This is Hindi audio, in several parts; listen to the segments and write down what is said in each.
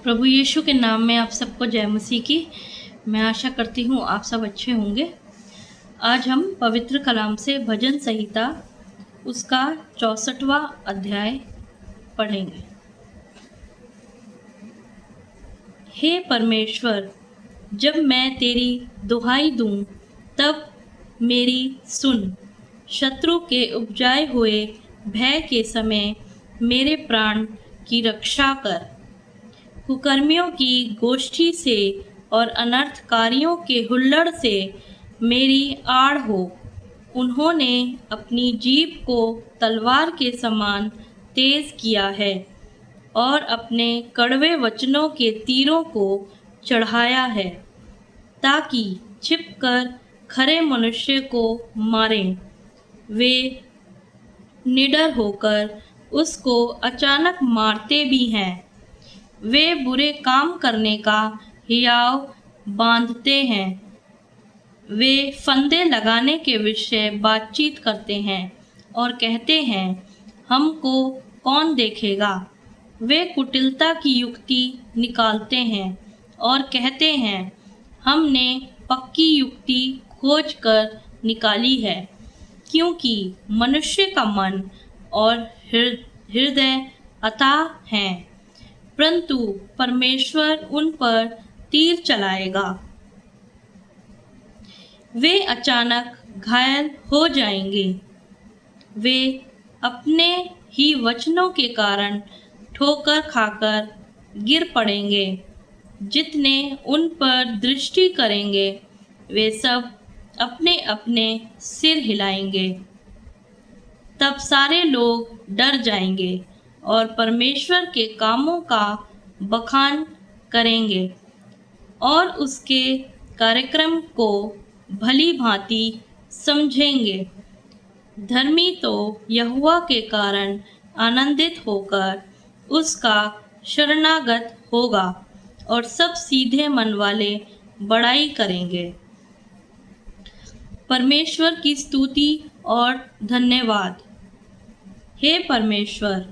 प्रभु यीशु के नाम में आप सबको जय मसीह की। मैं आशा करती हूँ आप सब अच्छे होंगे। आज हम पवित्र कलाम से भजन संहिता उसका 64वां अध्याय पढ़ेंगे। हे परमेश्वर, जब मैं तेरी दुहाई दूं तब मेरी सुन। शत्रु के उपजाए हुए भय के समय मेरे प्राण की रक्षा कर। कुकर्मियों की गोष्ठी से और अनर्थकारियों के हुल्लड़ से मेरी आड़ हो। उन्होंने अपनी जीभ को तलवार के समान तेज किया है और अपने कड़वे वचनों के तीरों को चढ़ाया है, ताकि छिपकर खरे मनुष्य को मारें। वे निडर होकर उसको अचानक मारते भी हैं। वे बुरे काम करने का हियाव बांधते हैं। वे फंदे लगाने के विषय बातचीत करते हैं और कहते हैं, हमको कौन देखेगा। वे कुटिलता की युक्ति निकालते हैं और कहते हैं, हमने पक्की युक्ति खोज कर निकाली है। क्योंकि मनुष्य का मन और हृदय अथाह हैं, परंतु परमेश्वर उन पर तीर चलाएगा। वे अचानक घायल हो जाएंगे। वे अपने ही वचनों के कारण ठोकर खाकर गिर पड़ेंगे। जितने उन पर दृष्टि करेंगे वे सब अपने अपने सिर हिलाएंगे। तब सारे लोग डर जाएंगे और परमेश्वर के कामों का बखान करेंगे और उसके कार्यक्रम को भली भांति समझेंगे। धर्मी तो यहोवा के कारण आनंदित होकर उसका शरणागत होगा और सब सीधे मन वाले बड़ाई करेंगे। परमेश्वर की स्तुति और धन्यवाद। हे परमेश्वर,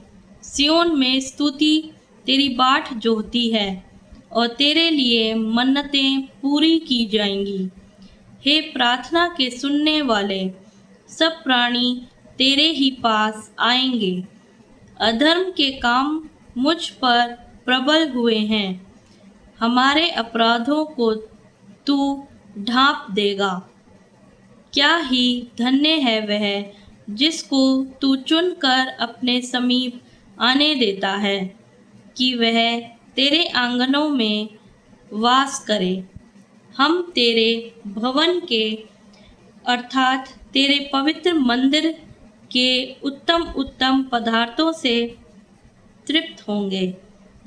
सियोन में स्तुति तेरी बाट जोहती है और तेरे लिए मन्नतें पूरी की जाएंगी। हे प्रार्थना के सुनने वाले, सब प्राणी तेरे ही पास आएंगे। अधर्म के काम मुझ पर प्रबल हुए हैं। हमारे अपराधों को तू ढांप देगा। क्या ही धन्य है वह जिसको तू चुनकर अपने समीप आने देता है, कि वह तेरे आंगनों में वास करे। हम तेरे भवन के अर्थात तेरे पवित्र मंदिर के उत्तम उत्तम पदार्थों से तृप्त होंगे।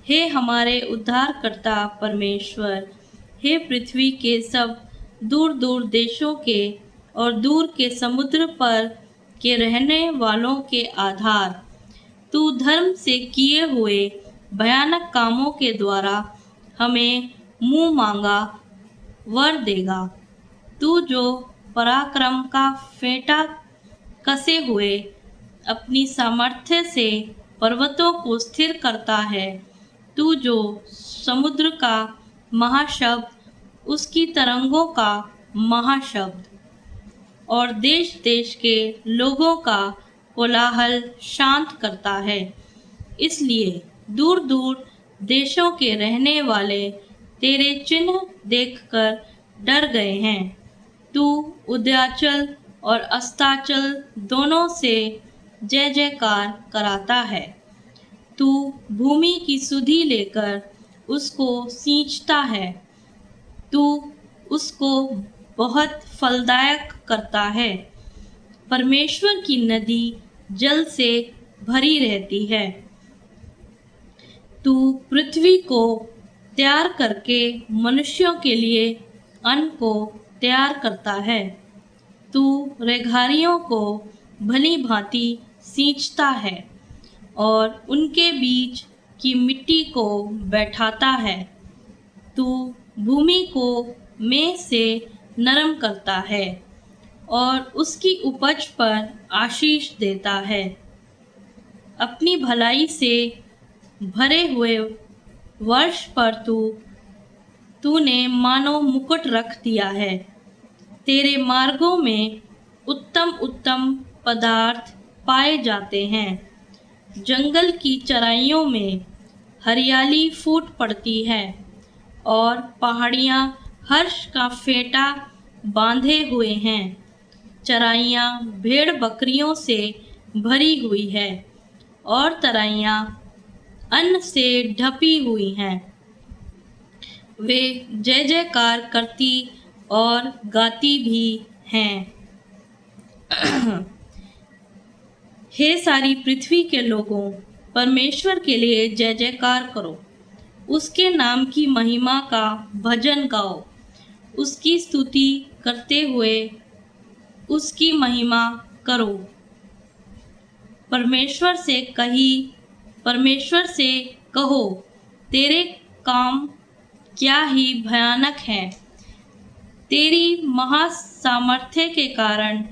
हे हमारे उद्धारकर्ता परमेश्वर, हे पृथ्वी के सब दूर दूर देशों के और दूर के समुद्र पर के रहने वालों के आधार, तू धर्म से किए हुए भयानक कामों के द्वारा हमें मुंह मांगा वर देगा। तू जो पराक्रम का फेंटा कसे हुए अपनी सामर्थ्य से पर्वतों को स्थिर करता है, तू जो समुद्र का महाशब्द, उसकी तरंगों का महाशब्द और देश देश के लोगों का कोलाहल शांत करता है। इसलिए दूर दूर देशों के रहने वाले तेरे चिन्ह देखकर डर गए हैं। तू उदयाचल और अस्ताचल दोनों से जय जयकार कराता है। तू भूमि की सुधि लेकर उसको सींचता है। तू उसको बहुत फलदायक करता है। परमेश्वर की नदी जल से भरी रहती है। तू पृथ्वी को तैयार करके मनुष्यों के लिए अन्न को तैयार करता है। तू रेघारियों को भली भांति सींचता है और उनके बीच की मिट्टी को बैठाता है। तू भूमि को मेंह से नरम करता है और उसकी उपज पर आशीष देता है। अपनी भलाई से भरे हुए वर्ष पर तूने मानो मुकुट रख दिया है। तेरे मार्गों में उत्तम उत्तम पदार्थ पाए जाते हैं। जंगल की चराइयों में हरियाली फूट पड़ती है और पहाड़ियाँ हर्ष का फेटा बांधे हुए हैं। चराइयाँ भेड़ बकरियों से भरी हुई है और तराइयाँ अन्न से ढपी हुई हैं। वे जय जयकार करती और गाती भी हैं। हे सारी पृथ्वी के लोगों, परमेश्वर के लिए जय जयकार करो। उसके नाम की महिमा का भजन गाओ। उसकी स्तुति करते हुए उसकी महिमा करो। परमेश्वर से कहो, तेरे काम क्या ही भयानक हैं। तेरी महासामर्थ्य के कारण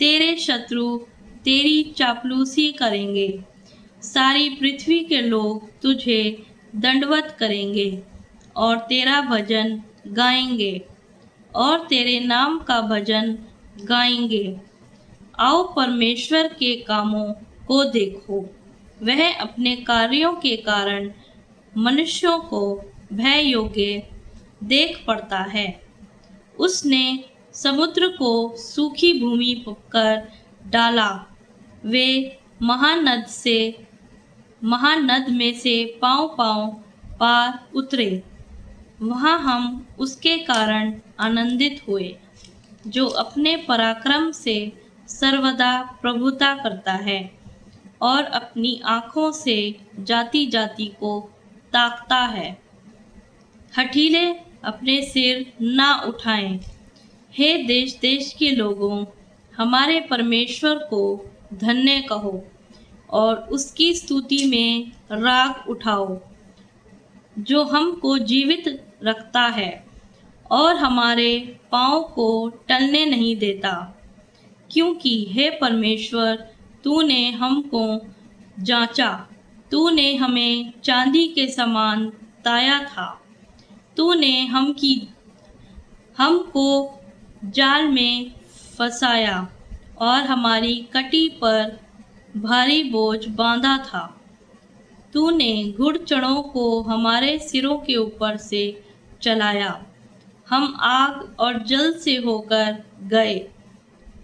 तेरे शत्रु तेरी चापलूसी करेंगे। सारी पृथ्वी के लोग तुझे दंडवत करेंगे और तेरा भजन गाएंगे और तेरे नाम का भजन गाएंगे। आओ परमेश्वर के कामों को देखो। वह अपने कार्यों के कारण मनुष्यों को भय योग्य देख पड़ता है। उसने समुद्र को सूखी भूमि कर डाला। वे महानद में से पाँव पार उतरे। वहाँ हम उसके कारण आनंदित हुए, जो अपने पराक्रम से सर्वदा प्रभुता करता है और अपनी आँखों से जाति जाति को ताकता है। हठीले अपने सिर ना उठाएं। हे देश देश के लोगों, हमारे परमेश्वर को धन्य कहो और उसकी स्तुति में राग उठाओ, जो हमको जीवित रखता है और हमारे पाँव को टलने नहीं देता। क्योंकि हे परमेश्वर, तूने हमको जांचा। तूने हमें चांदी के समान ताया था। तूने हमको जाल में फंसाया और हमारी कटी पर भारी बोझ बांधा था। तूने घुड़चढ़ों को हमारे सिरों के ऊपर से चलाया। हम आग और जल से होकर गए,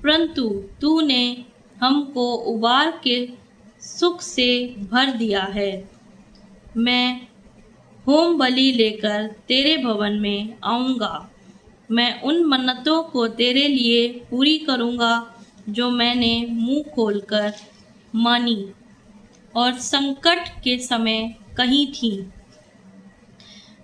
परंतु तूने हमको उबार के सुख से भर दिया है। मैं होम बलि लेकर तेरे भवन में आऊँगा। मैं उन मन्नतों को तेरे लिए पूरी करूँगा जो मैंने मुंह खोलकर मानी और संकट के समय कही थी।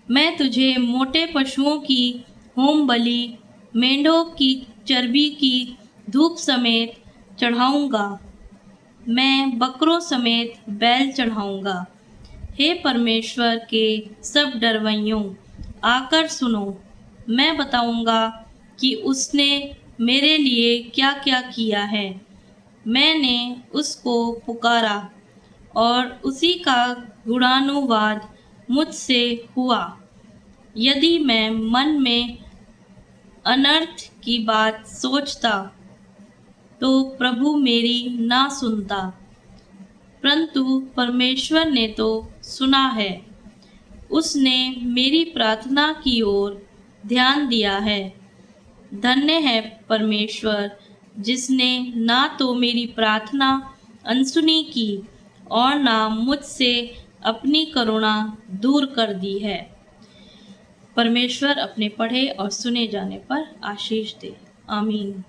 मैं तुझे मोटे पशुओं की होम बलि, मेंढों की चर्बी की धूप समेत चढ़ाऊँगा। मैं बकरों समेत बैल चढ़ाऊँगा। हे परमेश्वर के सब डरवैयों, आकर सुनो। मैं बताऊँगा कि उसने मेरे लिए क्या क्या किया है। मैंने उसको पुकारा और उसी का गुणानुवाद मुझसे हुआ। यदि मैं मन में अनर्थ की बात सोचता तो प्रभु मेरी ना सुनता, परंतु परमेश्वर ने तो सुना है। उसने मेरी प्रार्थना की ओर ध्यान दिया है। धन्य है परमेश्वर, जिसने ना तो मेरी प्रार्थना अनसुनी की और ना मुझसे अपनी करुणा दूर कर दी है। परमेश्वर अपने पढ़े और सुने जाने पर आशीष दे। आमीन।